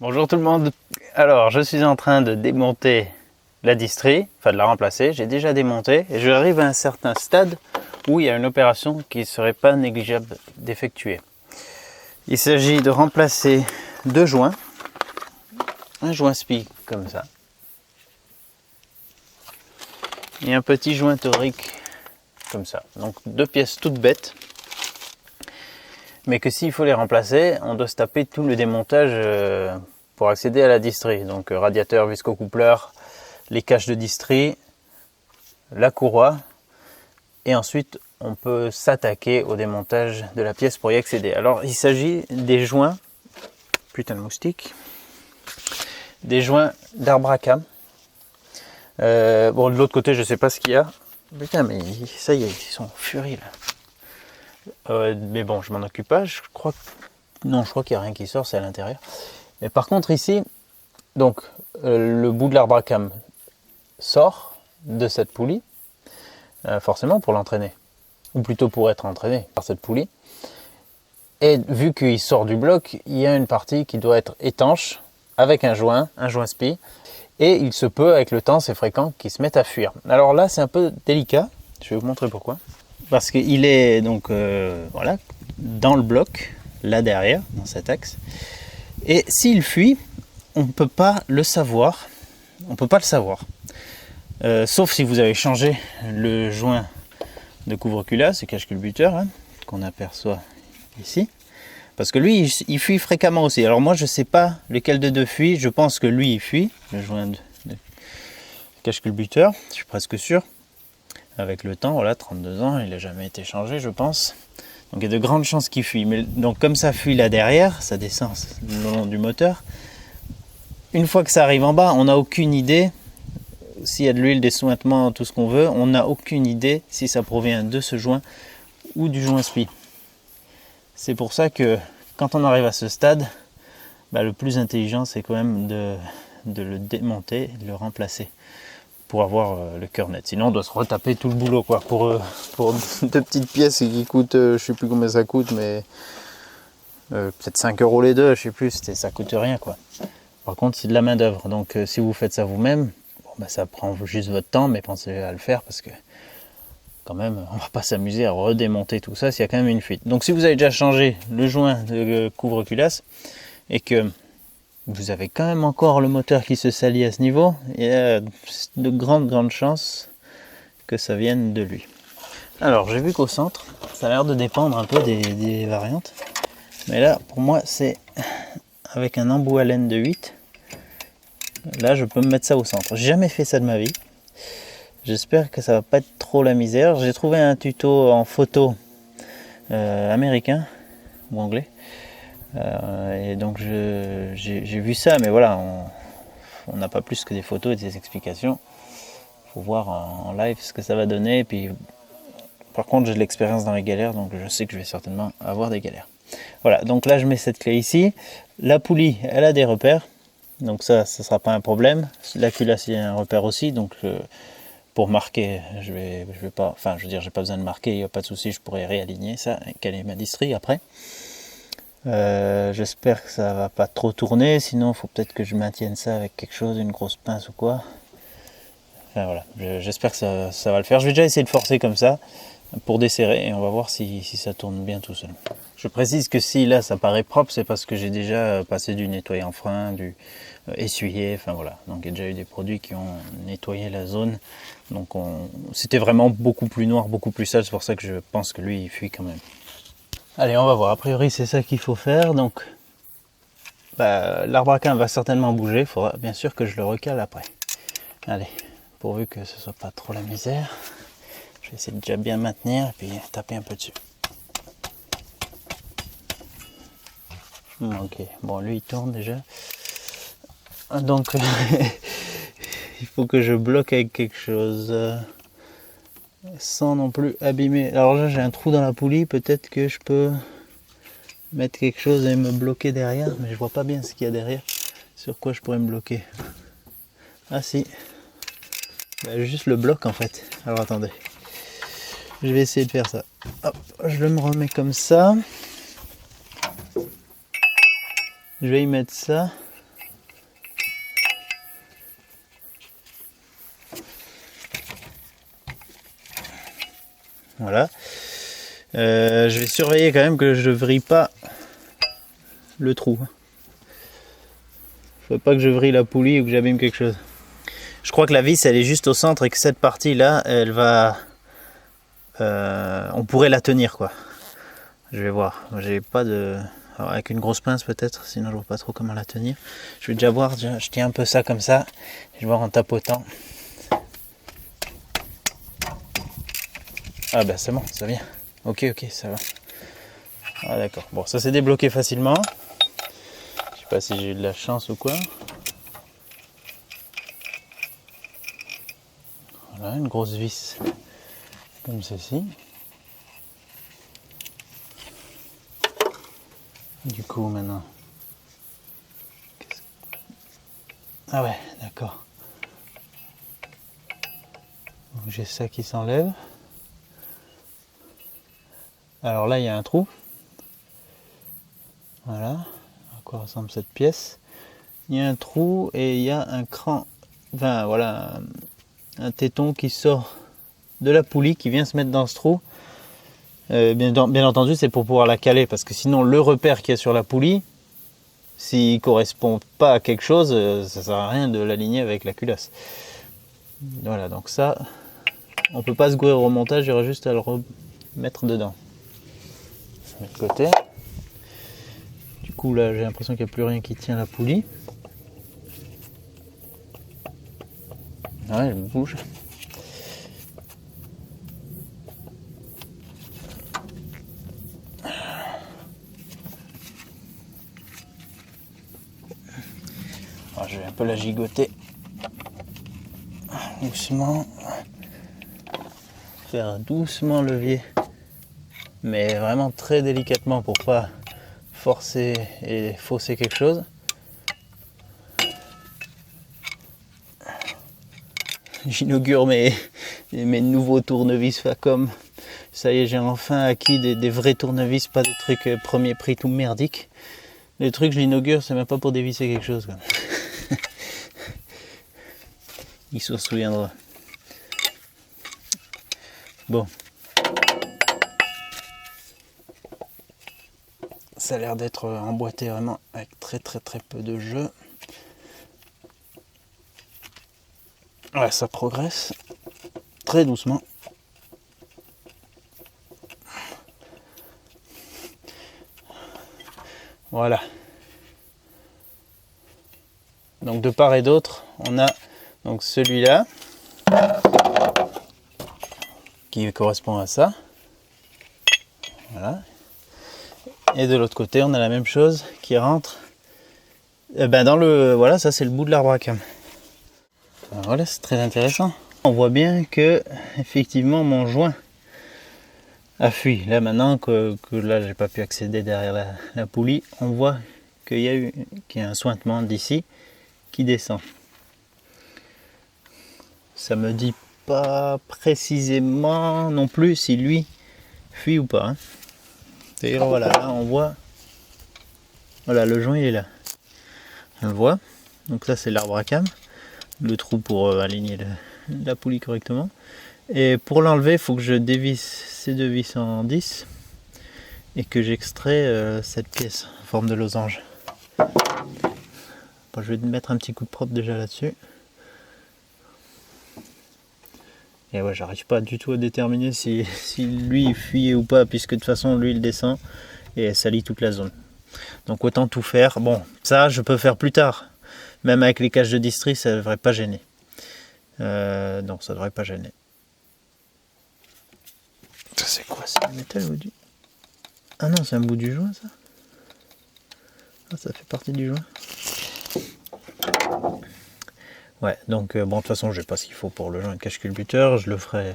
Bonjour tout le monde. Alors, je suis en train de démonter la distrie, enfin de la remplacer. J'ai déjà démonté et j'arrive à un certain stade où il y a une opération qui ne serait pas négligeable d'effectuer. Il s'agit de remplacer deux joints, un joint SPI comme ça et un petit joint torique comme ça. Donc deux pièces toutes bêtes, mais que s'il faut les remplacer, on doit se taper tout le démontage pour accéder à la distrie. Donc radiateur, viscocoupleur, les caches de distrie, la courroie, et ensuite on peut s'attaquer au démontage de la pièce pour y accéder. Alors il s'agit des joints, putain de moustique, des joints d'Arbracam. Bon, de l'autre côté je sais pas ce qu'il y a. Putain, mais ça y est, ils sont en furie là. Mais bon, je m'en occupe pas. Je crois qu'il n'y a rien qui sort, c'est à l'intérieur. Mais par contre ici, donc le bout de l'Arbracam sort de cette poulie, forcément pour l'entraîner, ou plutôt pour être entraîné par cette poulie. Et vu qu'il sort du bloc, il y a une partie qui doit être étanche avec un joint SPI. Et il se peut, avec le temps, c'est fréquent qu'ils se mettent à fuir. Alors là, c'est un peu délicat. Je vais vous montrer pourquoi. Parce qu'il est donc voilà, dans le bloc, là derrière, dans cet axe. Et s'il fuit, on ne peut pas le savoir. On peut pas le savoir. Sauf si vous avez changé le joint de couvre-culasse, ce cache-culbuteur, hein, qu'on aperçoit ici. Parce que lui, il fuit fréquemment aussi. Alors moi, je ne sais pas lequel de deux fuit. Je pense que lui, il fuit, le joint de cache-culbuteur. Je suis presque sûr. Avec le temps, voilà, 32 ans, il n'a jamais été changé, je pense. Donc il y a de grandes chances qu'il fuit. Mais donc comme ça fuit là derrière, ça descend le long du moteur. Une fois que ça arrive en bas, on n'a aucune idée. S'il y a de l'huile, des sointements, tout ce qu'on veut, on n'a aucune idée si ça provient de ce joint ou du joint SPI. C'est pour ça que quand on arrive à ce stade, le plus intelligent c'est quand même de le démonter, de le remplacer pour avoir le cœur net. Sinon on doit se retaper tout le boulot quoi. Pour deux petites pièces qui coûtent, je sais plus combien ça coûte, mais peut-être 5 € les deux, je sais plus, ça coûte rien quoi. Par contre c'est de la main d'œuvre, donc si vous faites ça vous-même, ça prend juste votre temps, mais pensez à le faire parce que quand même, on va pas s'amuser à redémonter tout ça s'il y a quand même une fuite. Donc si vous avez déjà changé le joint de couvre-culasse et que vous avez quand même encore le moteur qui se salit à ce niveau, il y a de grandes chances que ça vienne de lui. Alors j'ai vu qu'au centre, ça a l'air de dépendre un peu des variantes. Mais là, pour moi, c'est avec un embout à laine de 8. Là, je peux me mettre ça au centre. J'ai jamais fait ça de ma vie. J'espère que ça va pas être trop la misère. J'ai trouvé un tuto en photo américain ou anglais. Et donc j'ai vu ça, mais voilà, on n'a pas plus que des photos et des explications. Il faut voir en live ce que ça va donner. Et puis, par contre, j'ai de l'expérience dans les galères, donc je sais que je vais certainement avoir des galères. Voilà, donc là je mets cette clé ici. La poulie, elle a des repères, donc ça sera pas un problème. La culasse, il y a un repère aussi, donc pour marquer, je vais pas, j'ai pas besoin de marquer, il n'y a pas de souci, je pourrais réaligner ça, caler ma distrie après. J'espère que ça va pas trop tourner, sinon il faut peut-être que je maintienne ça avec quelque chose, une grosse pince ou quoi. Enfin voilà, j'espère que ça va le faire. Je vais déjà essayer de forcer comme ça pour desserrer et on va voir si ça tourne bien tout seul. Je précise que si là ça paraît propre, c'est parce que j'ai déjà passé du nettoyant frein, du essuyé, enfin voilà. Donc il y a déjà eu des produits qui ont nettoyé la zone. Donc c'était vraiment beaucoup plus noir, beaucoup plus sale, c'est pour ça que je pense que lui il fuit quand même. Allez, on va voir, a priori c'est ça qu'il faut faire. Donc l'Arbracam va certainement bouger, il faudra bien sûr que je le recale après. Allez, pourvu que ce soit pas trop la misère. Je vais essayer de déjà bien maintenir et puis taper un peu dessus. Ok, bon lui il tourne déjà. Donc il faut que je bloque avec quelque chose sans non plus abîmer. Alors là j'ai un trou dans la poulie, peut-être que je peux mettre quelque chose et me bloquer derrière, mais je vois pas bien ce qu'il y a derrière. Sur quoi je pourrais me bloquer? Ah si, juste le bloc en fait. Alors attendez, je vais essayer de faire ça. Hop, je me remets comme ça. Je vais y mettre ça. Voilà. Je vais surveiller quand même que je vrille pas le trou. Faut pas que je vrille la poulie ou que j'abîme quelque chose. Je crois que la vis elle est juste au centre et que cette partie là elle va... on pourrait la tenir quoi. Je vais voir. J'ai pas de... Alors avec une grosse pince peut-être, sinon je vois pas trop comment la tenir. Je vais déjà voir, je tiens un peu ça comme ça. Je vais voir en tapotant. Ah bah c'est bon, ça vient. Ok, ça va. Ah d'accord. Bon, ça s'est débloqué facilement. Je sais pas si j'ai eu de la chance ou quoi. Voilà, une grosse vis comme ceci. Du coup maintenant... Ah ouais, d'accord. Donc j'ai ça qui s'enlève. Alors là il y a un trou. Voilà. À quoi ressemble cette pièce? Il y a un trou et il y a un cran. Enfin voilà, un téton qui sort de la poulie qui vient se mettre dans ce trou. Bien entendu c'est pour pouvoir la caler parce que sinon le repère qu'il y a sur la poulie, s'il ne correspond pas à quelque chose, ça ne sert à rien de l'aligner avec la culasse. Voilà, donc ça, on ne peut pas se gourer au montage, il y aura juste à le remettre dedans. De l'autre côté. Du coup là j'ai l'impression qu'il n'y a plus rien qui tient la poulie. Ouais, elle bouge. Alors, je vais un peu la gigoter doucement, faire doucement levier, mais vraiment très délicatement pour pas forcer et fausser quelque chose. J'inaugure mes nouveaux tournevis Facom. Ça y est, j'ai enfin acquis des vrais tournevis, pas des trucs premier prix tout merdiques. Les trucs je l'inaugure, c'est même pas pour dévisser quelque chose quoi. Il se souviendra. Bon. Ça a l'air d'être emboîté vraiment avec très peu de jeu. Ouais, ça progresse très doucement. Voilà. Donc de part et d'autre, on a donc celui-là qui correspond à ça. Voilà. Et de l'autre côté, on a la même chose qui rentre dans le... Voilà, ça c'est le bout de l'arbre à cam. Voilà, c'est très intéressant. On voit bien que effectivement mon joint a fui. Là maintenant que là j'ai pas pu accéder derrière la poulie, on voit qu'il y a un sointement d'ici qui descend. Ça me dit pas précisément non plus si lui fuit ou pas. Hein. D'ailleurs voilà, là on voit, voilà le joint il est là. On le voit. Donc là c'est l'arbre à cam, le trou pour aligner la poulie correctement. Et pour l'enlever, il faut que je dévisse ces deux vis en 10 et que j'extrais cette pièce en forme de losange. Bon, je vais mettre un petit coup de propre déjà là-dessus. Et ouais, j'arrive pas du tout à déterminer si lui fuyait ou pas, puisque de toute façon lui il descend et salit toute la zone. Donc autant tout faire. Bon, ça je peux faire plus tard. Même avec les caches de distri, ça devrait pas gêner. Donc ça devrait pas gêner. Ça c'est quoi? C'est du métal ou du... Ah non, c'est un bout du joint ça. Ah, ça fait partie du joint. Ouais, donc bon, de toute façon, je sais pas ce qu'il faut pour le joint de cache-culbuteur. Je le ferai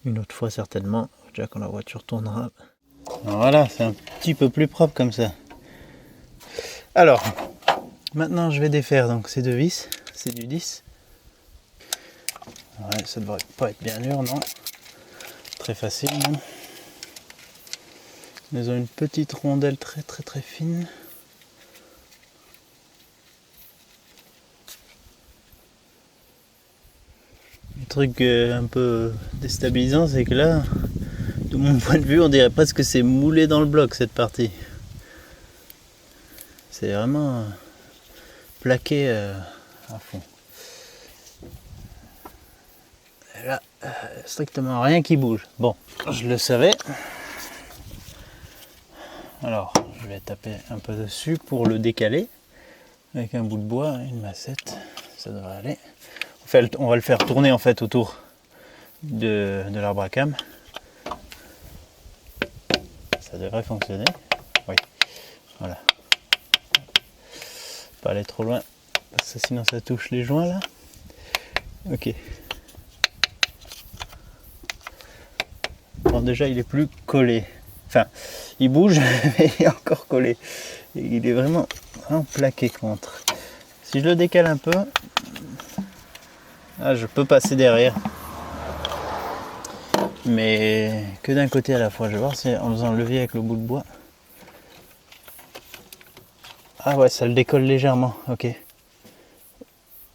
une autre fois certainement, déjà quand la voiture tournera. Alors voilà, c'est un petit peu plus propre comme ça. Alors, maintenant je vais défaire donc ces deux vis. C'est du 10. Ouais, ça devrait pas être bien dur, non? Très facile même. Ils ont une petite rondelle très fine. Le truc un peu déstabilisant, c'est que là, De mon point de vue, on dirait presque que c'est moulé dans le bloc cette partie. C'est vraiment plaqué à fond. Et là, strictement rien qui bouge. Bon, je le savais. Alors, je vais taper un peu dessus pour le décaler. Avec un bout de bois et une massette, ça devrait aller. On va le faire tourner en fait autour de l'arbre à cam. Ça devrait fonctionner. Oui, voilà. Pas aller trop loin, parce que sinon ça touche les joints là. Ok. Bon, déjà il est plus collé. Enfin, il bouge, mais il est encore collé. Et il est vraiment plaqué contre. Si je le décale un peu, je peux passer derrière. Mais que d'un côté à la fois. Je vais voir si en faisant le levier avec le bout de bois. Ah ouais, ça le décolle légèrement. Ok.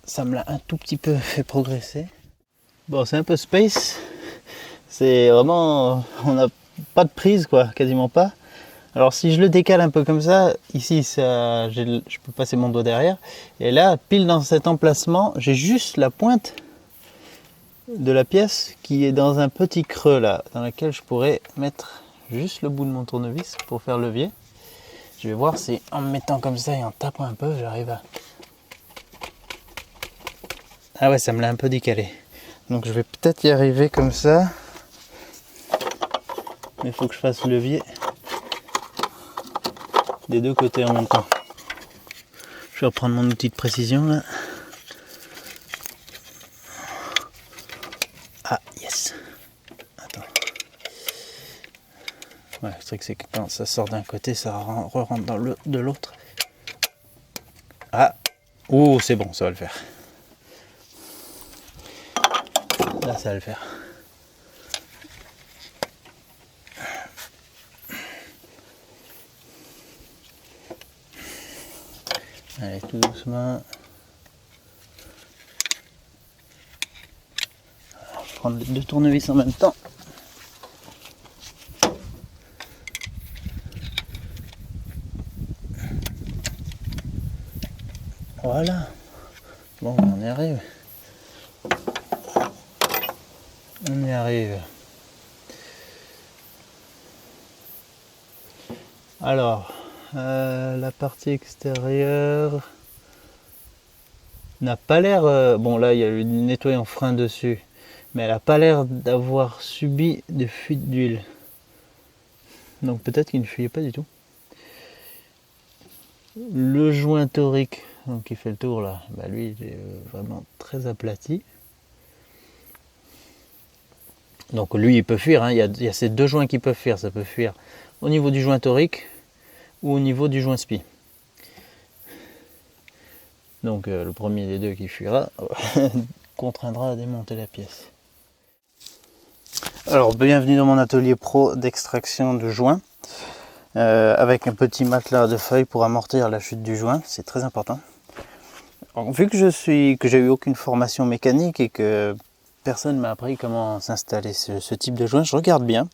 Ça me l'a un tout petit peu fait progresser. Bon, c'est un peu space. C'est vraiment... On n'a pas de prise quoi, quasiment pas. Alors si je le décale un peu comme ça, ici je peux passer mon doigt derrière. Et là, pile dans cet emplacement, j'ai juste la pointe de la pièce qui est dans un petit creux là, dans lequel je pourrais mettre juste le bout de mon tournevis pour faire levier. Je vais voir si en me mettant comme ça et en tapant un peu, j'arrive à... Ah ouais, ça me l'a un peu décalé. Donc je vais peut-être y arriver comme ça. Mais il faut que je fasse levier des deux côtés en même temps. Je vais reprendre mon outil de précision là. Ah yes. Attends. Ouais, le truc c'est que quand ça sort d'un côté, ça rentre dans de l'autre. Ah. Oh, c'est bon, ça va le faire. Là, ça va le faire. Allez, tout doucement. Alors, je vais prendre les deux tournevis en même temps. Voilà. Bon, on y arrive. On y arrive. Alors, la partie extérieure n'a pas l'air... bon, là, il y a le nettoyant frein dessus. Mais elle n'a pas l'air d'avoir subi de fuite d'huile. Donc peut-être qu'il ne fuyait pas du tout. Le joint torique, donc qui fait le tour là, bah lui il est vraiment très aplati. Donc lui il peut fuir, hein. Il y a ces deux joints qui peuvent fuir. Ça peut fuir au niveau du joint torique ou au niveau du joint spi. Donc le premier des deux qui fuira contraindra à démonter la pièce. Alors bienvenue dans mon atelier pro d'extraction de joints. Avec un petit matelas de feuilles pour amortir la chute du joint, c'est très important. Alors, vu que j'ai eu aucune formation mécanique et que personne m'a appris comment s'installer ce type de joint, je regarde bien.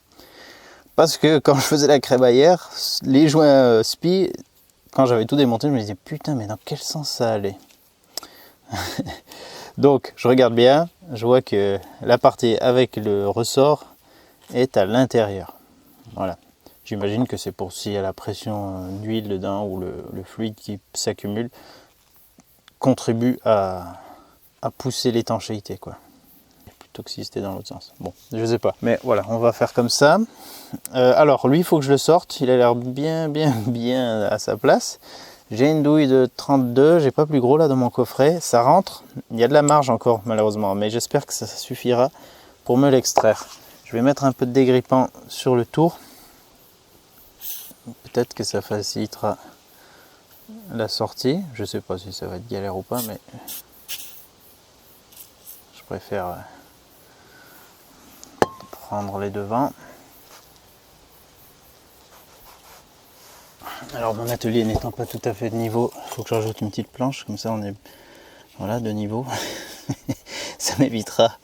Parce que quand je faisais la crémaillère, les joints spi, quand j'avais tout démonté, je me disais putain mais dans quel sens ça allait. Donc je regarde bien, je vois que la partie avec le ressort est à l'intérieur. Voilà. J'imagine que c'est pour s'il y a la pression d'huile dedans ou le fluide qui s'accumule contribue à pousser l'étanchéité quoi. Plutôt que si c'était dans l'autre sens. Bon, je sais pas. Mais voilà, on va faire comme ça. Alors lui, il faut que je le sorte. Il a l'air bien à sa place. J'ai une douille de 32, j'ai pas plus gros là dans mon coffret. Ça rentre. Il y a de la marge encore malheureusement, mais j'espère que ça suffira pour me l'extraire. Je vais mettre un peu de dégrippant sur le tour. Peut-être que ça facilitera la sortie. Je sais pas si ça va être galère ou pas, mais je préfère prendre les devants. Alors mon atelier n'étant pas tout à fait de niveau, il faut que je rajoute une petite planche, comme ça on est voilà, de niveau. Ça m'évitera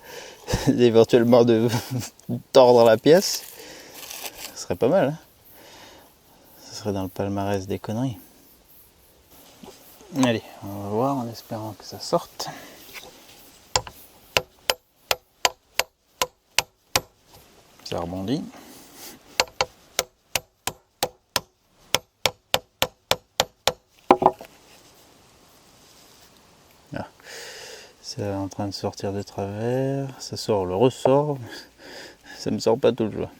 éventuellement de tordre la pièce. serait pas mal, hein. Ce serait dans le palmarès des conneries. Allez, on va voir en espérant que ça sorte. Ça rebondit. Ah. C'est en train de sortir de travers. Ça sort, le ressort. Ça me sort pas tout le joint.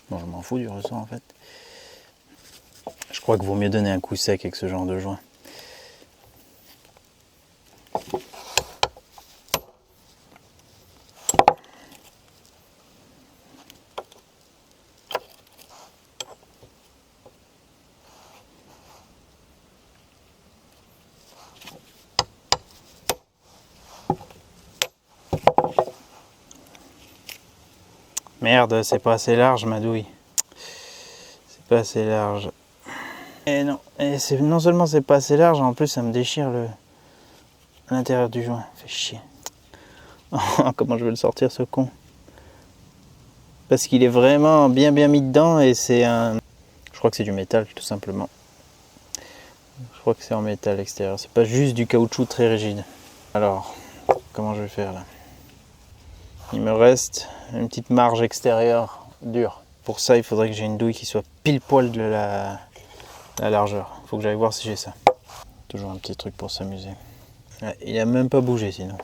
Bon, je m'en fous du ressort en fait. Je crois qu'il vaut mieux donner un coup sec avec ce genre de joint. Merde, c'est pas assez large ma douille. C'est pas assez large. Et non, et non seulement c'est pas assez large, en plus ça me déchire l'intérieur du joint. Fait chier. Comment je vais le sortir ce con? Parce qu'il est vraiment bien mis dedans et c'est un... Je crois que c'est du métal tout simplement. Je crois que c'est en métal extérieur. C'est pas juste du caoutchouc très rigide. Alors, comment je vais faire là? Il me reste une petite marge extérieure dure. Pour ça, il faudrait que j'ai une douille qui soit pile poil de la largeur. Il faut que j'aille voir si j'ai ça. Toujours un petit truc pour s'amuser. Ouais, il a même pas bougé sinon.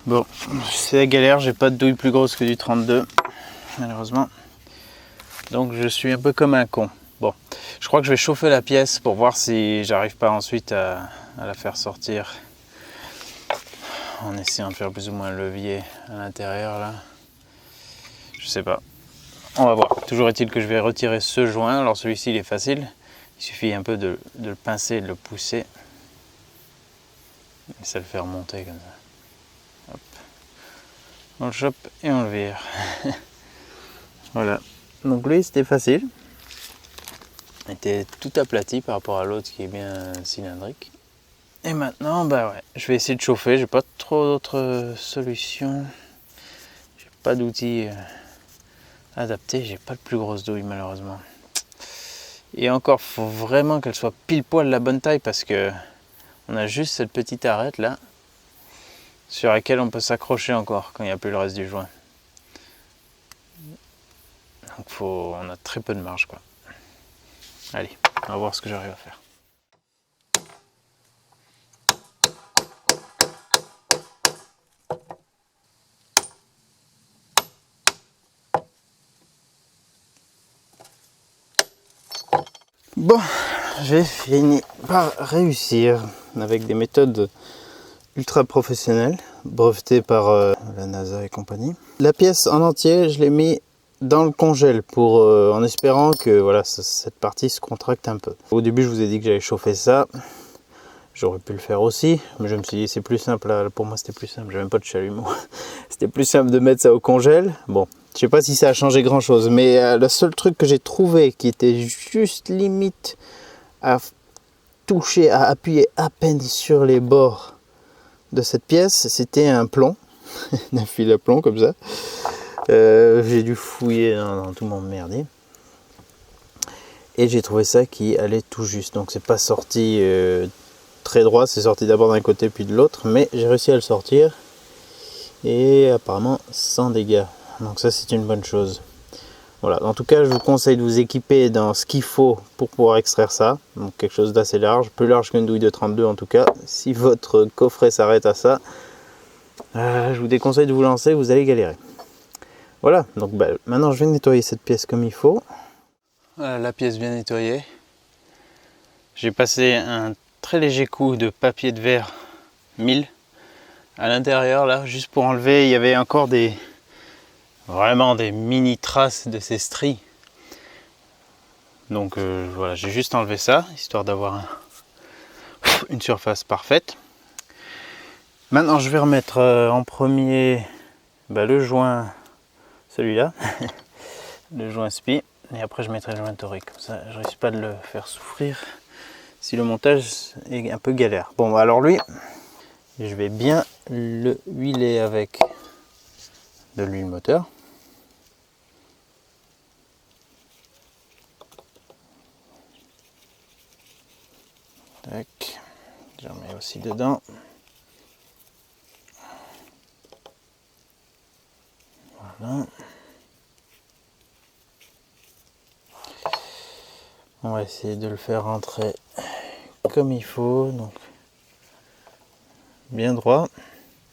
Bon, c'est la galère, j'ai pas de douille plus grosse que du 32, malheureusement. Donc je suis un peu comme un con. Bon, je crois que je vais chauffer la pièce pour voir si j'arrive pas ensuite à la faire sortir. En essayant de faire plus ou moins un levier à l'intérieur là. Je sais pas. On va voir. Toujours est-il que je vais retirer ce joint. Alors celui-ci il est facile. Il suffit un peu de le pincer et de le pousser. Et ça le fait remonter comme ça. Hop. On le chope et on le vire. Voilà. Donc lui c'était facile. Il était tout aplati par rapport à l'autre qui est bien cylindrique. Et maintenant, bah ouais, je vais essayer de chauffer. J'ai pas trop d'autres solutions. J'ai pas d'outils adaptés. J'ai pas de plus grosse douille malheureusement. Et encore, faut vraiment qu'elle soit pile poil la bonne taille parce que on a juste cette petite arête là sur laquelle on peut s'accrocher encore quand il n'y a plus le reste du joint. Donc on a très peu de marge quoi. Allez, on va voir ce que j'arrive à faire. Bon, j'ai fini par réussir avec des méthodes ultra professionnelles, brevetées par la NASA et compagnie. La pièce en entier, je l'ai mis dans le congèle pour en espérant que voilà, cette partie se contracte un peu. Au début, je vous ai dit que j'allais chauffer ça. J'aurais pu le faire aussi, mais je me suis dit c'est plus simple, pour moi c'était plus simple, j'ai même pas de chalumeau. C'était plus simple de mettre ça au congèle. Bon, je sais pas si ça a changé grand chose, mais le seul truc que j'ai trouvé qui était juste limite à toucher, à appuyer à peine sur les bords de cette pièce, c'était un plomb, un fil à plomb comme ça. J'ai dû fouiller dans tout mon merdier. Et j'ai trouvé ça qui allait tout juste, donc c'est pas sorti très droit, c'est sorti d'abord d'un côté puis de l'autre, mais j'ai réussi à le sortir et apparemment sans dégâts, donc ça c'est une bonne chose. Voilà, en tout cas je vous conseille de vous équiper dans ce qu'il faut pour pouvoir extraire ça, donc quelque chose d'assez large, plus large qu'une douille de 32 en tout cas. Si votre coffret s'arrête à ça, je vous déconseille de vous lancer, vous allez galérer. Voilà, donc maintenant je vais nettoyer cette pièce comme il faut. Voilà la pièce bien nettoyée. J'ai passé un très léger coup de papier de verre 1000 à l'intérieur là, juste pour enlever, il y avait encore vraiment des mini traces de ces stries. Donc voilà, j'ai juste enlevé ça, histoire d'avoir une surface parfaite. Maintenant je vais remettre en premier le joint, celui-là, le joint SPI, et après je mettrai le joint torique, comme ça je risque pas de le faire souffrir si le montage est un peu galère. Bon alors lui, je vais bien le huiler avec de l'huile moteur. aussi dedans. Voilà. On va essayer de le faire rentrer comme il faut, donc bien droit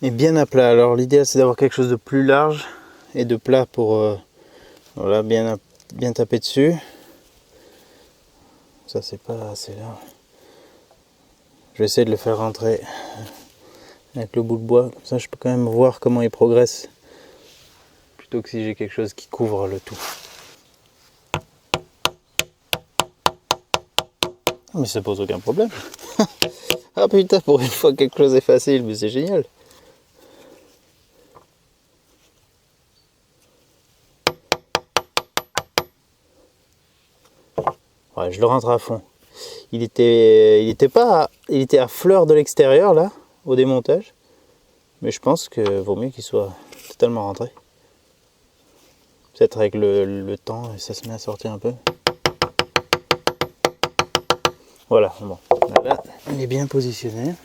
et bien à plat. Alors l'idéal c'est d'avoir quelque chose de plus large et de plat pour voilà, bien taper dessus. Ça c'est pas assez large. Je vais essayer de le faire rentrer avec le bout de bois, comme ça je peux quand même voir comment il progresse plutôt que si j'ai quelque chose qui couvre le tout. Mais ça pose aucun problème. Ah putain, pour une fois quelque chose est facile, mais c'est génial. Ouais, je le rentre à fond. Il était à fleur de l'extérieur là, au démontage. Mais je pense que vaut mieux qu'il soit totalement rentré. Peut-être avec le temps, ça se met à sortir un peu. Voilà, bon, là, il est bien positionné.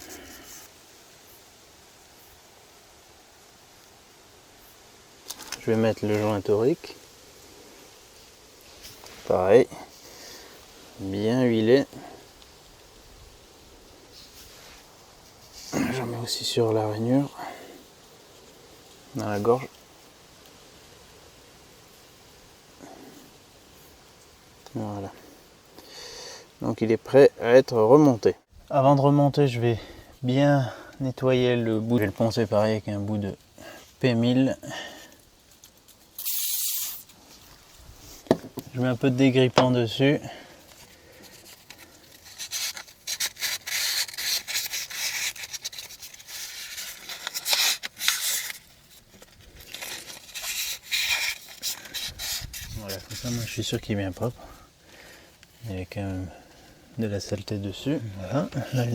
Je vais mettre le joint torique. Pareil, bien huilé. J'en mets aussi sur la rainure, dans la gorge. Voilà. Donc il est prêt à être remonté. Avant de remonter, je vais bien nettoyer le bout. Je vais le poncer pareil avec un bout de P1000. Je mets un peu de dégrippant dessus. Voilà, comme ça, moi je suis sûr qu'il est bien propre. Il y a quand même de la saleté dessus. Voilà. Là,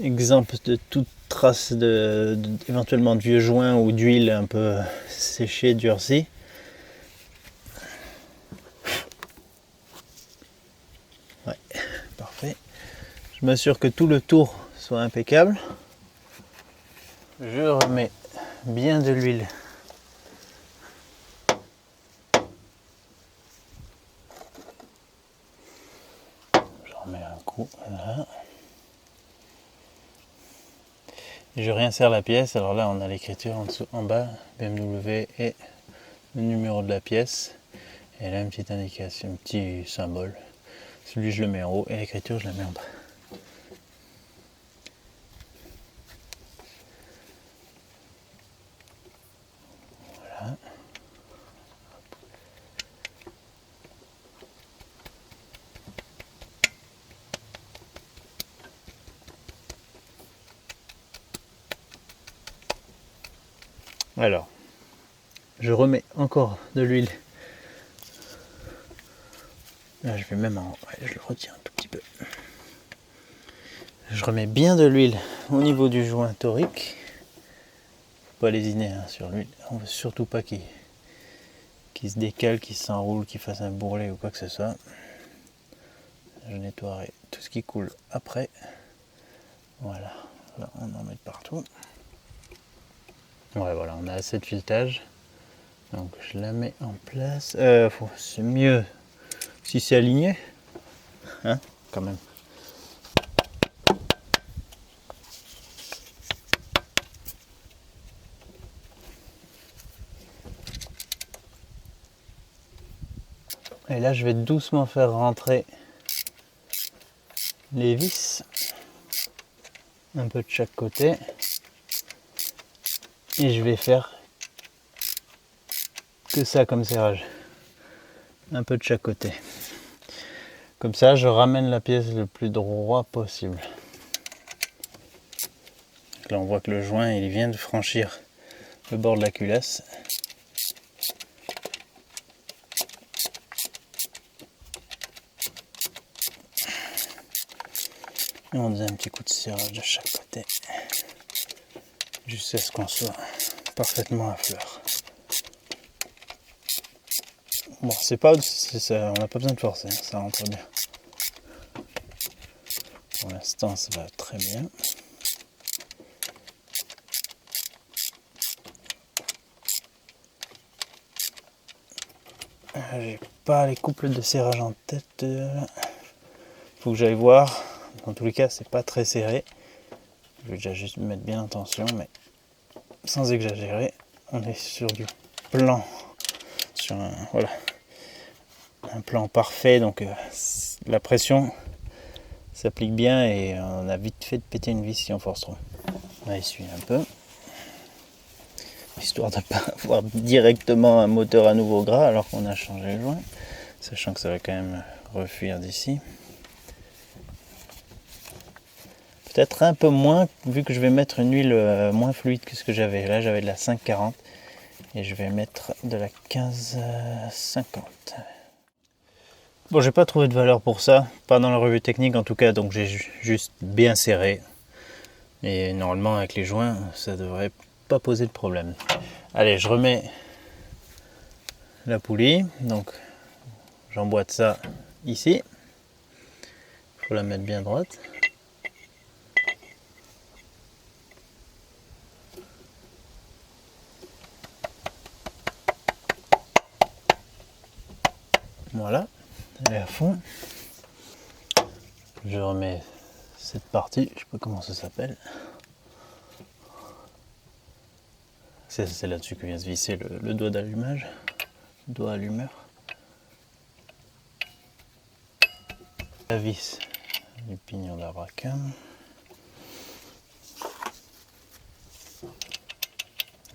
exemple de toute trace éventuellement de vieux joint ou d'huile un peu séchée, durcie. Ouais, parfait. Je m'assure que tout le tour soit impeccable. Je remets bien de l'huile. Je remets un coup là. Et je réinsère la pièce. Alors là, on a l'écriture en dessous, en bas, BMW et le numéro de la pièce. Et là, une petite indication, un petit symbole. Celui, je le mets en haut et l'écriture, je la mets en bas. Voilà. Alors, je remets encore de l'huile. Là, je vais même je le retiens un tout petit peu. Je remets bien de l'huile au niveau du joint torique. Faut pas lésiner hein, sur l'huile. On veut surtout pas qu'il se décale, qu'il s'enroule, qu'il fasse un bourrelet ou quoi que ce soit. Je nettoierai tout ce qui coule après. Voilà, là on en met partout. Ouais, voilà, on a assez de filetage. Donc je la mets en place. C'est mieux si c'est aligné, hein, quand même. Et là, je vais doucement faire rentrer les vis, un peu de chaque côté. Et je vais faire que ça comme serrage, un peu de chaque côté. Comme ça, je ramène la pièce le plus droit possible. Là, on voit que le joint, il vient de franchir le bord de la culasse. Et on donne un petit coup de serrage de chaque côté, jusqu'à ce qu'on soit parfaitement à fleur. Bon, c'est pas, on n'a pas besoin de forcer, ça rentre bien. Pour l'instant, ça va très bien. J'ai pas les couples de serrage en tête. Faut que j'aille voir. Dans tous les cas, c'est pas très serré. Je vais déjà juste mettre bien en tension, mais sans exagérer. On est sur du plan, sur un, voilà, un plan parfait. Donc la pression s'applique bien et on a vite fait de péter une vis si on force trop. On va essuyer un peu, histoire de ne pas avoir directement un moteur à nouveau gras alors qu'on a changé le joint, sachant que ça va quand même refuir d'ici. Peut-être un peu moins, vu que je vais mettre une huile moins fluide que ce que j'avais. Là, j'avais de la 540 et je vais mettre de la 1550. Bon, j'ai pas trouvé de valeur pour ça, pas dans la revue technique en tout cas, donc j'ai juste bien serré. Et normalement, avec les joints, ça devrait pas poser de problème. Allez, je remets la poulie, donc j'emboîte ça ici. Il faut la mettre bien droite. Voilà, elle est à fond. Je remets cette partie, je sais pas comment ça s'appelle. C'est là-dessus que vient se visser le doigt d'allumage, le doigt allumeur. La vis du pignon d'Abracam.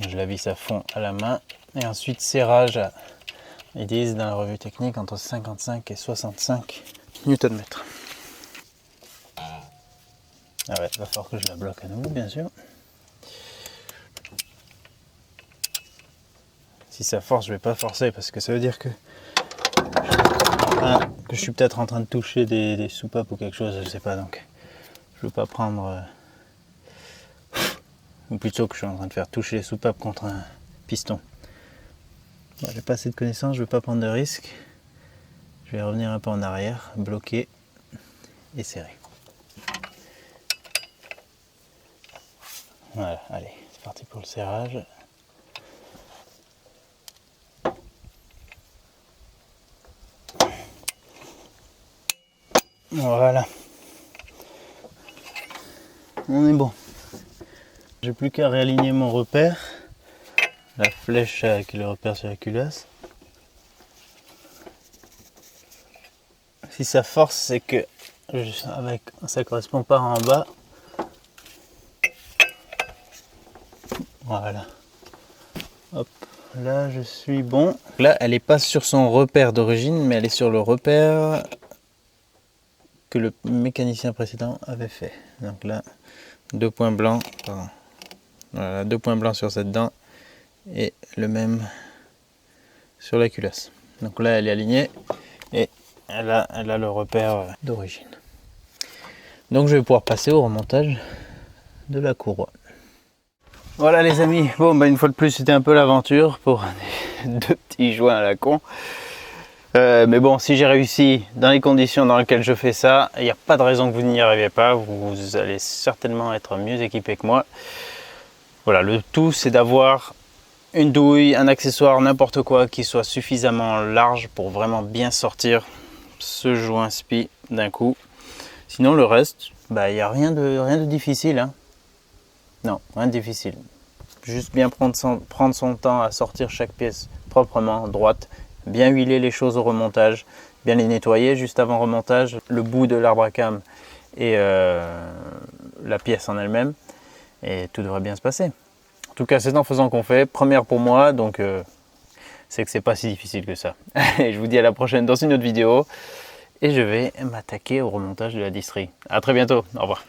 Je la visse à fond à la main et ensuite serrage à, ils disent dans la revue technique entre 55 et 65 Nm. Ah ouais, il va falloir que je la bloque à nouveau bien sûr. Si ça force, je vais pas forcer parce que ça veut dire que je suis peut-être en train de toucher des soupapes ou quelque chose, je sais pas, donc je veux pas prendre ou plutôt que je suis en train de faire toucher les soupapes contre un piston. Bon, j'ai pas assez de connaissances, je veux pas prendre de risques. Je vais revenir un peu en arrière, bloquer et serrer. Voilà, allez, c'est parti pour le serrage. Voilà, on est bon. J'ai plus qu'à réaligner mon repère, la flèche qui est le repère sur la culasse. Si ça force, c'est que avec ça correspond pas en bas. Voilà. Hop, là je suis bon. Là, elle est pas sur son repère d'origine, mais elle est sur le repère que le mécanicien précédent avait fait. Donc là, 2 points blancs, pardon. Voilà, 2 points blancs sur cette dent et le même sur la culasse. Donc là, elle est alignée et elle a le repère d'origine. Donc je vais pouvoir passer au remontage de la courroie. Voilà les amis, bon bah une fois de plus c'était un peu l'aventure pour deux petits joints à la con. Mais bon, si j'ai réussi dans les conditions dans lesquelles je fais ça, il n'y a pas de raison que vous n'y arriviez pas, vous allez certainement être mieux équipé que moi. Voilà, le tout c'est d'avoir une douille, un accessoire, n'importe quoi qui soit suffisamment large pour vraiment bien sortir ce joint spi d'un coup. Sinon le reste, bah, il n'y a rien de difficile, hein. Non, rien de difficile. Juste bien prendre son temps à sortir chaque pièce proprement, droite. Bien huiler les choses au remontage. Bien les nettoyer juste avant remontage. Le bout de l'arbre à cam et la pièce en elle-même. Et tout devrait bien se passer. En tout cas, c'est en faisant qu'on fait. Première pour moi, donc c'est que c'est pas si difficile que ça. Et je vous dis à la prochaine dans une autre vidéo. Et je vais m'attaquer au remontage de la distrie. A très bientôt. Au revoir.